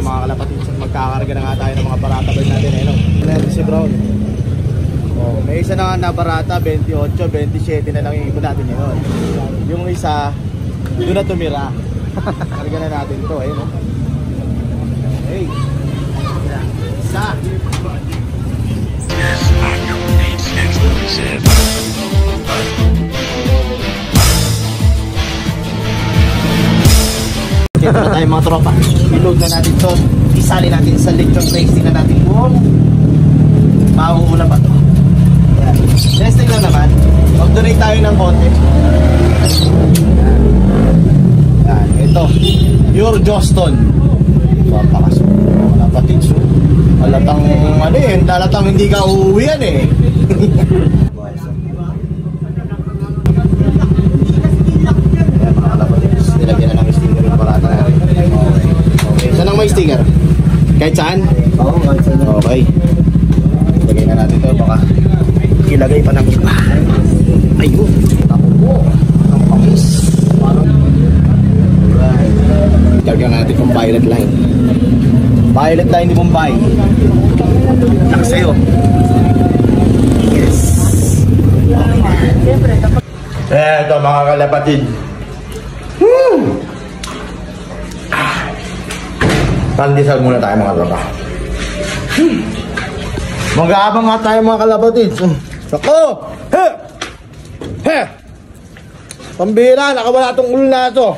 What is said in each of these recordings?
mga kalapatids. Magkakarga na nga tayo ng mga barata bird natin. Ayun, meron si Brown. Oh, may isa na nga na barata, 28, 27 na lang yung ibon natin yun. Yung isa, doon na tumira. Karga na natin to, ayun. Hey. Isa. Ito na tayo mga tropa. Ilog na natin to. Isali natin sa lechon race. Tingnan natin kung mauuna ba to. Testing lang naman. Mag-donate tayo ng konti. Yan. Ito. Pure Joston. Papakaso. Wala pati so. Halatang ano eh. Halatang hindi ka uuwi yan eh. Nilagyan na ng sticker yung parata natin. Okay. Saan ang may sticker? Kahit saan? Oo, kahit saan. Okay. Lagay na natin ito. Baka ilagay pa ng iba. Ayun. Tapo. Ang pangis. Alright. Lagyan natin yung pilot line. Pilot line ni Bombay. Laki sa'yo. Yes. Ito mga kalapatid. Pandesal muna tayo mga tropa. Mag-aabang nga tayo mga kalapatids. Ako! He! He! Pambira, nakawala itong ulo na ito.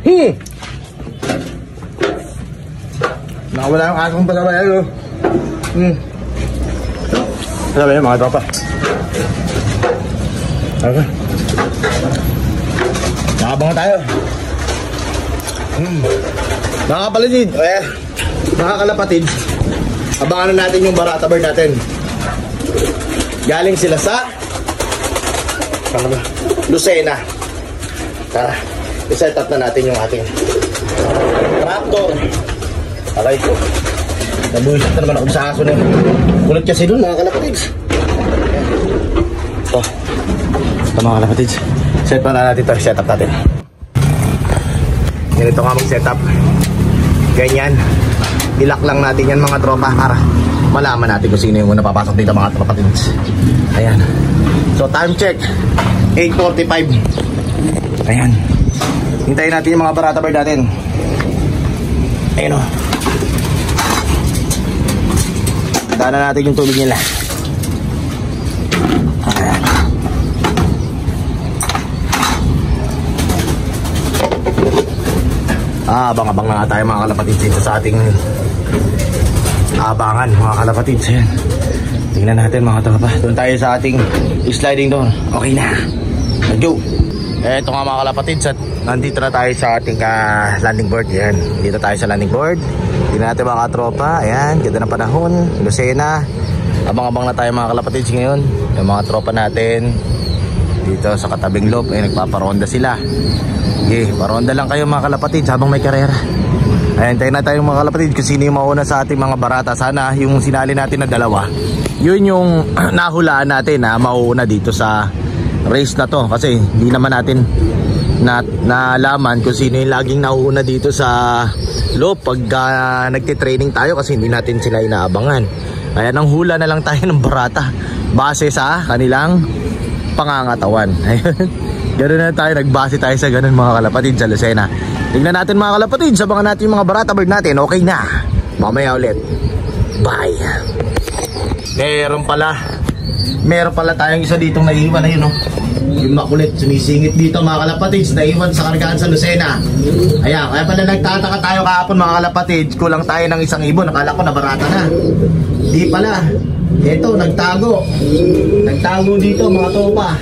He! Nakawala yung akong pasabay. Ano ba yun mga tropa? Okay. Nakabang na tayo. Mga kapalid, mga kalapatids, abangan na natin yung barata bird natin. Galing sila sa Lucena. Tara, i-set up na natin yung ating tractor. Alay ko. Nabuhisit na naman ako sa aso na yun. Kulit kasi dun mga kalapatids. Ito mga kalapatids, set pa na natin ito, set up natin. Ganito nga mag-setup. Ganyan. Ilak lang natin yan mga tropa para malaman natin kung sino yung napapasok dito mga kapatids. Ayan. So time check 8:45. Ayan. Hintayin natin yung mga barata bird natin. Ayan o. Daanan natin yung tubig nila. Ayan. Abang-abang na nga tayo mga kalapatids dito sa ating abangan mga kalapatids. Ayan. Tingnan natin mga tropa. Doon tayo sa ating sliding door. Okay na. Let's go. Eto nga mga kalapatids at nandito na tayo sa ating landing board. Ayan. Dito tayo sa landing board. Tingnan natin mga tropa. Ayan. Ganda ng panahon. Lucena. Abang-abang na tayo mga kalapatids ngayon. Yung mga tropa natin dito sa katabing loob ay nagpaparonda sila. Okay, paronda lang kayo mga kalapatids habang may karera. Ayan, tayo na tayo mga kalapatids kung sino yung mauna sa ating mga barata. Sana yung sinali natin na dalawa, yun yung nahulaan natin na mauuna dito sa race na to. Kasi hindi naman natin nalaman kung sino yung laging nauuna dito sa loob pag nagtitraining tayo, kasi hindi natin sila inaabangan. Kaya nang hula na lang tayo ng barata base sa kanilang pangangatawan. Ayun. Ganoon na tayo, nagbase tayo sa ganun mga kalapatids sa Lucena. Tignan natin mga kalapatids, sabangan natin yung mga barata bird natin. Okay na, mamaya ulit. Bye. Meron pala tayong isa ditong naiwan na yun, no? Yung makulit, sumisingit dito mga kalapatids, naiwan sa kargaan sa Lucena. Ayan, kaya pala nagtataka tayo kahapon mga kalapatids, kulang tayo ng isang ibon. Nakala ko na barata na. Di pala. Ito, nagtago dito mga tropa.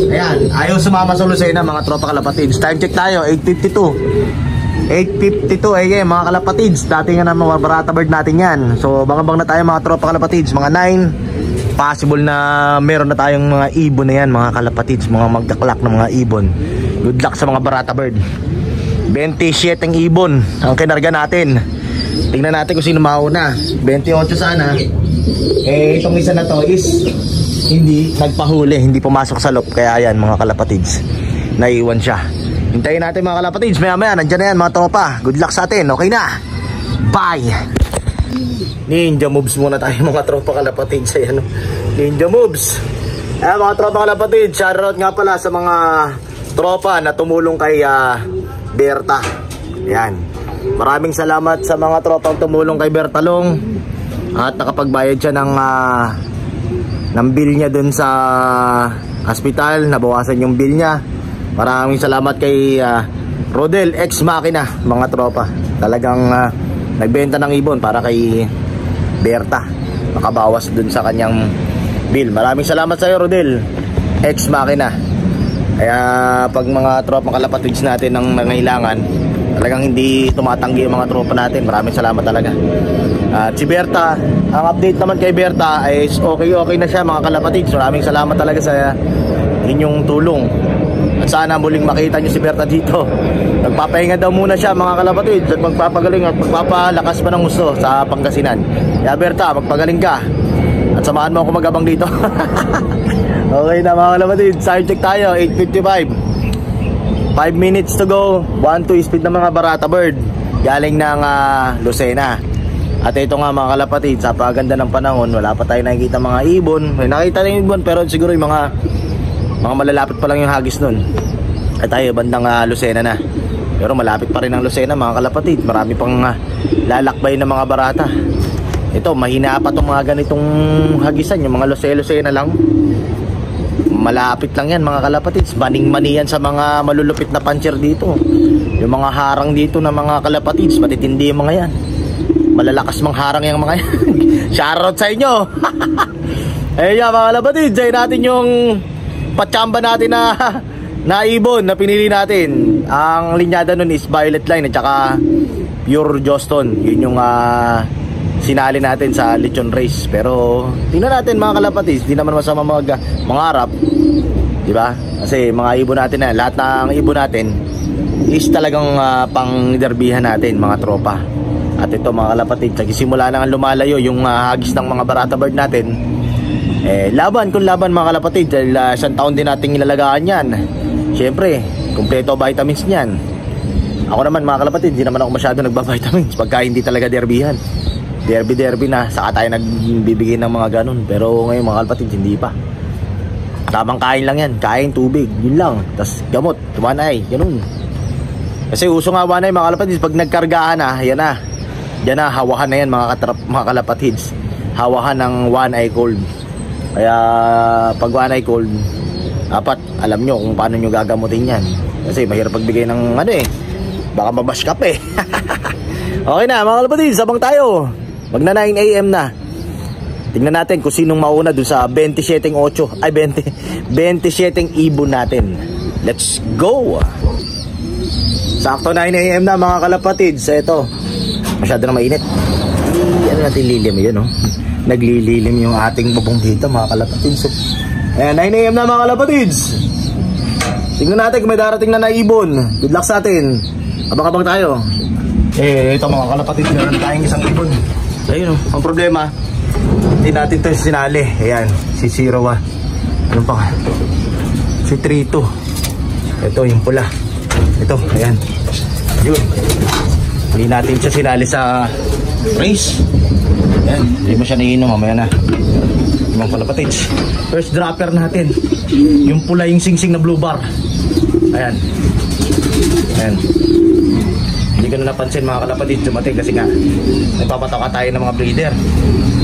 Ayan, ayaw sumama sa Lucena mga tropa kalapatids. Time check tayo, 8:52 mga kalapatids. Dati nga na mga barata bird natin yan. So bang na tayo mga tropa kalapatids. Mga 9, possible na meron na tayong mga ibon na yan mga kalapatids. Mga magdaklak na mga ibon. Good luck sa mga barata bird. 27 ang ibon ang kinarga natin. Tingnan natin kung sino mauna. 28 sana. Itong isa na to is hindi nagpahuli, hindi pumasok sa loop. Kaya ayan mga kalapatids, naiwan siya. Hintayin natin mga kalapatids. Maya maya, nandyan na yan mga tropa. Good luck sa atin, okay na. Bye. Ninja moves muna tayo mga tropa kalapatids. Ayan, ninja moves. Ayan mga tropa kalapatids, shoutout nga pala sa mga tropa na tumulong kay Berta. Ayan, maraming salamat sa mga tropang tumulong kay Bertalong. At nakapagbayad siya ng bill niya dun sa hospital. Nabawasan yung bill niya. Maraming salamat kay Rodel Ex Machina mga tropa. Talagang nagbenta ng ibon para kay Berta, makabawas dun sa kanyang bill. Maraming salamat sa iyo Rodel Ex Machina. Kaya pag mga tropang kalapatids natin ng nangailangan, talagang hindi tumatanggi yung mga tropa natin. Maraming salamat talaga. At si Berta, ang update naman kay Berta is okay na siya mga kalapatids. Maraming salamat talaga sa inyong tulong. At sana muling makita niyo si Berta dito. Nagpapahinga daw muna siya mga kalapatids at magpapagaling at magpapalakas pa ng gusto sa Pangasinan. Kaya Berta, magpagaling ka at samahan mo ako magabang dito. Okay na mga kalapatids, time check tayo, 8:55. 5 minutes to go. 1-2 speed ng mga Barata Bird galing ng Lucena. At ito nga mga kalapatids, sa paganda ng panahon, wala pa tayo nakikita mga ibon. May nakita na yung ibon pero siguro yung mga malalapit pa lang yung hagis nun. At tayo bandang Lucena na. Pero malapit pa rin ang Lucena mga kalapatids. Marami pang lalakbay ng mga Barata. Ito, mahina pa itong mga ganitong hagisan. Yung mga Lucena lang, malapit lang yan mga kalapatids. Maning-mani yan sa mga malulupit na puncher dito. Yung mga harang dito na mga kalapatids, matitindi yung mga yan. Malalakas mang harang yung mga yan. Shoutout sa inyo. Ayun mga kalapatids, ayun natin yung patsamba natin na ibon na pinili natin. Ang linyada nun is Violet Line at saka Pure Joston. Yun yung sinali natin sa Lechon Race. Pero tingnan natin mga kalapatids, di naman masama mangarap, di ba? Kasi mga ibon natin na lahat ng ibon natin is talagang pang derbihan natin mga tropa. At ito mga kalapatids, nagsimula na nga lumalayo yung hagis ng mga Barata Bird natin. Laban kung laban mga kalapatids, dahil isang taon din nating ilalagaan yan. Siyempre, kumpleto vitamins niyan. Ako naman mga kalapatids, hindi naman ako masyado nagba-vitamins pagka hindi talaga derbihan. Derby na, saka tayo nagbibigay ng mga ganun. Pero ngayon mga kalapatids, hindi pa. Tamang kain lang yan, kain, tubig, yun lang. Tapos gamot, tumanay, ganun. Kasi uso nga wanay mga kalapatids, pag nagkargaan na, yan na. Yan na, hawahan na yan mga kalapatids. Hawahan ng one eye cold. Kaya pag one eye cold, dapat alam nyo kung paano nyo gagamutin yan. Kasi mahirap pagbigay ng baka mabash ka pa eh. Okay na mga kalapatids, sabang tayo. Magna 9 AM na. Tingnan natin kung sinong mauna dun sa 27 ibon natin. Let's go. Sakto 9 AM na mga kalapatids. Ito, masyado na mainit. Ano natin lilim yun, no? Naglililim yung ating bubong dito mga kalapatids. Ayan, 9 AM na mga kalapatids. Tingnan natin kung may darating na ibon. Good luck sa atin. Abang-abang tayo. Ito mga kalapatids, meron tayong isang ibon. Ayun, ang problema, hindi natin ito sinali. Ayan, si Sirowa. Ano pa? Si Trito. Ito yung pula. Ito, ayan. Yun. Hindi natin siya sinali sa race. Ayan, hindi mo siya naiinom. Mamaya na. Mga kalapatids. First dropper natin. Yung pula, yung sing-sing na blue bar. Ayan. Ayan. Hindi ko na napansin mga kalapatids, dumating kasi nga nagpapataka tayo ng mga breeder.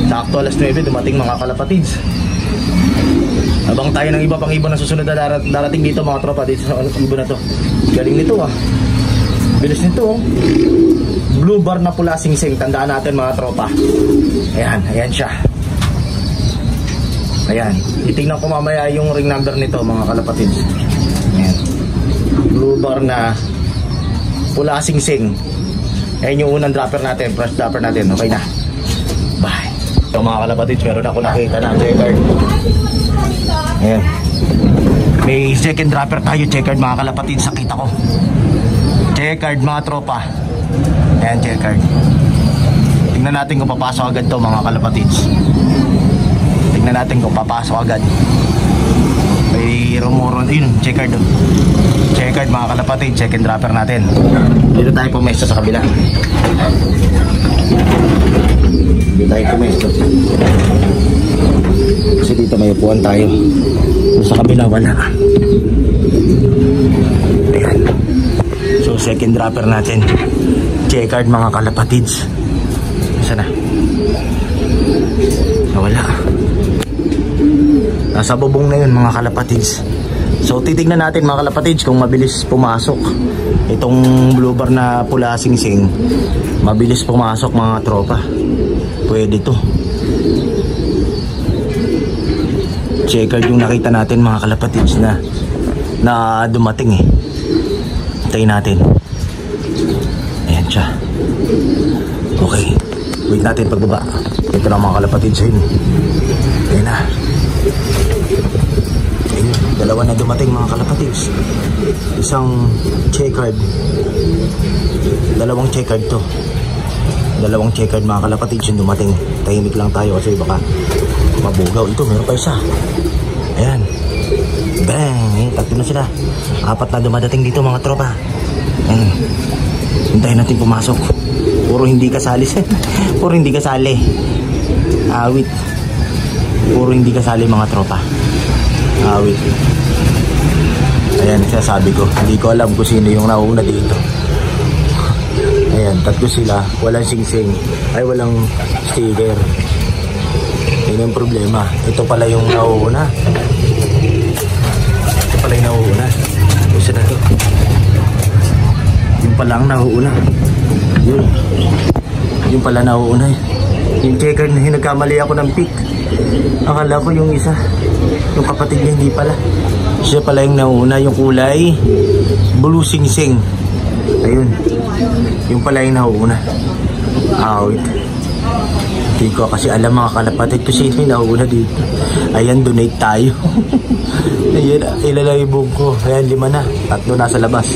Sakto alas 9 dumating mga kalapatids. Abang tayo ng iba pang ibon na susunod na darating dito mga tropa. Dito sa ibon na to, galing nito bilis nito blue bar na pula sing-sing. Tandaan natin mga tropa. Ayan, ayan siya. Ayan, itingnan ko mamaya yung ring number nito mga kalapatids. Ayan, blue bar na pula sing-sing. Ayan yung unang dropper natin, first dropper natin. Okay na. Bye. So mga kalapatids, meron ako nakita na checkered. Ayan. May second dropper tayo, checkered mga kalapatids. Nakita ko checkered mga tropa. Ayan, checkered. Tingnan natin kung papasok agad to mga kalapatids. Tingnan natin kung papasok agad. May May Romoron. Ayun, checkered. Checkered mga kalapatid. Check and dropper natin. Dito tayo pumesto sa kabila. Dito tayo pumesto. Kasi dito may upuan tayo. Sa kabila wala. Ayan. So second dropper natin. Checkered mga kalapatids. Saan na? Nawala. Nasa bubong na yun mga kalapatids. So titignan natin mga kalapatids kung mabilis pumasok itong blue bar na pula singsing. Mabilis pumasok mga tropa. Pwede to. Checkered yung nakita natin mga kalapatids na dumating eh. Hintayin natin. Ayan siya. Okay. Wait natin pagbaba. Ito na mga kalapatids yun. Ayan na. Ayun, dalawa na dumating mga kalapatids. Isang checkered. Dalawang checkered to. Dalawang checkered mga kalapatids yung dumating. Tahimik lang tayo kasi baka mabugaw. Ito meron pa isa. Ayan. Bang! Tatlo na sila. 4 na dumadating dito mga tropa. Ayan. Hintayin natin pumasok. Puro hindi kasali. Puro hindi kasali. Awit. Puro hindi kasali mga tropa. Awit. Ayan, sinasabi ko. Hindi ko alam kung sino yung nauna dito. Ayan, tatlo sila. Walang singsing. Ay, walang sticker. Yun yung problema. Ito pala yung nauuna. Ito pala yung nauuna. Isa na to. Yung pala ang nauuna. Yun. Yung pala nauuna. Yung checker na nagkamali ako ng pick. Akala ko yung isa. Yung kapatid niya hindi pala. Siya pala yung nauuna. Yung kulay blue singsing. Ayun. Yung pala yung nauuna. Wait. Hindi ko kasi alam mga kalapatid ko sino yung nauuna dito. Ayan, donate tayo. Ayan, ilalabog ko. Ayan, 5 na. 3 nasa labas.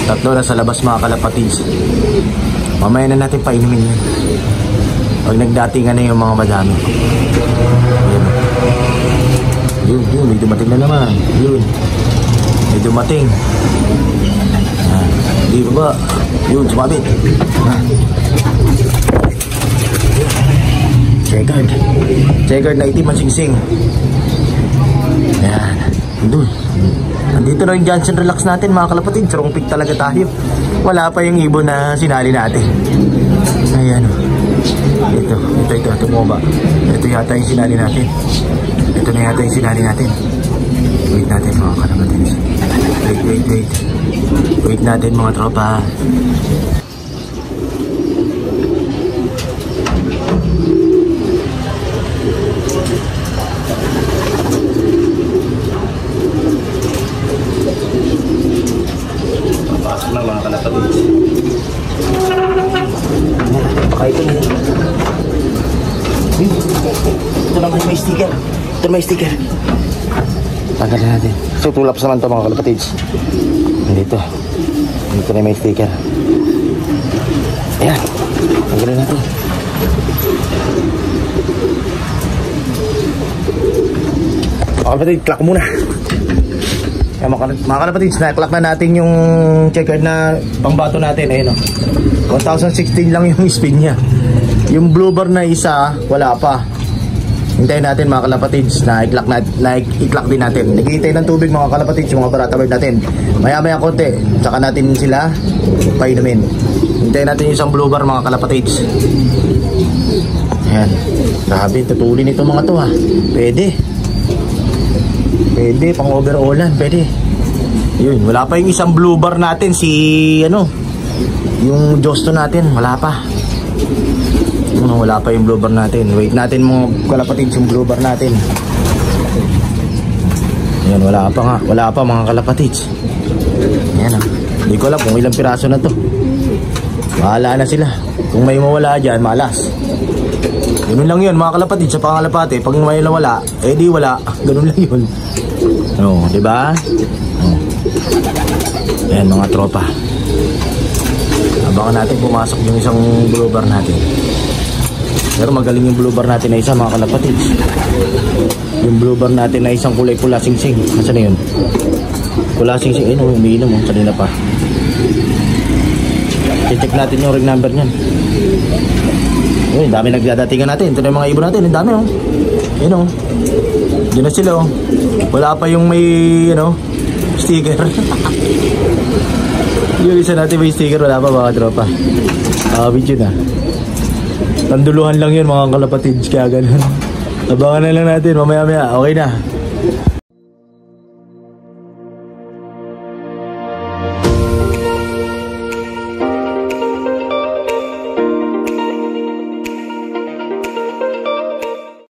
3 nasa labas mga kalapatids. Mamaya na natin painumin yan. Pag nagdatingan na yung mga madami. Ayan. Yun, may dumating na naman. Yun. May dumating. Di ba? Yun, sumabit. Checkered. Checkered na itim ang singsing. Ayan. Doon. Nandito na yung Johnson Relax natin mga kalapatid. Sarong pick talaga tayo. Wala pa yung ibon na sinali natin. Ayan o. Ito mo ba? Ito yata yung sinali natin. Ito na yata yung sinali natin. Wait natin mga kalapatid. Wait. Wait natin mga tropa. Papasok na mga kalapatid. Baka ito na. Ito lang may sticker. Ito may sticker. Tanggal na natin. So tulaps naman ito mga kalapatids. Dito na may sticker. Ayan. Tanggalin natin. Mga kalapatids, clock muna. Ayan, mga kalapatids, na-clock na natin yung checkered na pangbato natin. Ayan o. 1016 lang yung speed niya. Yung blue bar na isa, wala pa. Hintayin natin mga kalapatids na i-clock din natin. Naghihintay ng tubig mga kalapatids yung mga barata bird natin. Maya konti, saka natin sila painumin. Hintayin natin yung isang blue bar mga kalapatids. Ayan. Grabe, tutulin ito mga to ha. Pwede, pang overallan, pwede. Yun, wala pa yung isang blue bar natin. Yung Josto natin, wala pa. Wala pa yung blue bar natin. Wait natin mga kalapatids yung blue bar natin. Ayan, wala pa mga kalapatids. Ayan o. Hindi ko alam kung ilang piraso na to. Bahala na sila. Kung may mawala dyan, malas. Ganun lang yun mga kalapatids sa pangalapate. Pag may nawala, di wala. Ganun lang yun. Diba? Ayan mga tropa. Abangan natin pumasok yung isang blue bar natin. Pero magaling yung blue bar natin na isa mga kalapatids. Yung blue bar natin na isang kulay pula sing-sing. Nasaan na yun? Pula sing-sing. Ayun, umiinom oh. Kanina pa. I-check natin yung ring number niyan. Ayun, dami nagdadatingan natin. Ito na yung mga ibon natin. Ang dami oh. Ayun oh. Diyan na sila oh. Wala pa yung may, sticker. Yung isa natin may sticker. Wala pa mga tropa. Video na. Tanduluhan lang yun mga kalapatids. Kaya ganun. Abangan na lang natin mamaya-maya. Okay na.